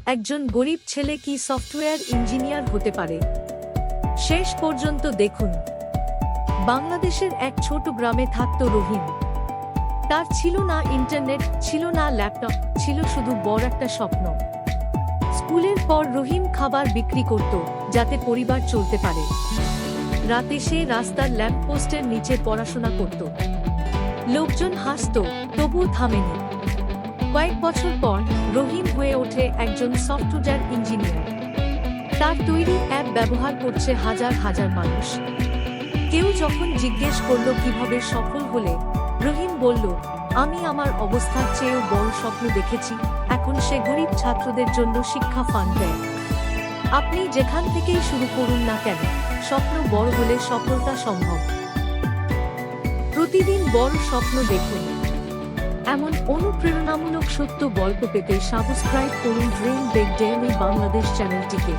একজন গরিব ছেলে কি সফটওয়্যার ইঞ্জিনিয়ার হতে পারে? শেষ পর্যন্ত দেখুন। বাংলাদেশের এক ছোট গ্রামে থাকত রহিম। তার ছিল না ইন্টারনেট, ছিল না ল্যাপটপ, ছিল শুধু বড় একটা স্বপ্ন। স্কুলের পর রহিম খাবার বিক্রি করত, যাতে পরিবার চলতে পারে। রাতে সে রাস্তার ল্যাম্পপোস্টের নিচে পড়াশোনা করত। লোকজন হাসত, তবুও থামেনি। কয়েক বছর পর রহিম হয়ে ওঠে একজন সফটওয়্যার ইঞ্জিনিয়ার। তার তৈরি অ্যাপ ব্যবহার করছে হাজার হাজার মানুষ। কেউ যখন জিজ্ঞেস করল কিভাবে সফল হলে, রহিম বলল, আমি আমার অবস্থার চেয়েও বড় স্বপ্ন দেখেছি। এখন সে গরিব ছাত্রদের জন্য শিক্ষা ফান্ড দেয়। আপনি যেখান থেকেই শুরু করুন না কেন, স্বপ্ন বড় হলে সফলতা সম্ভব। প্রতিদিন বড় স্বপ্ন দেখুন। এমন অনুপ্রেরণামূলক সত্য গল্প পেতে সাবস্ক্রাইব করুন ড্রিম বিগ ডেইলি বাংলাদেশ চ্যানেলটিকে।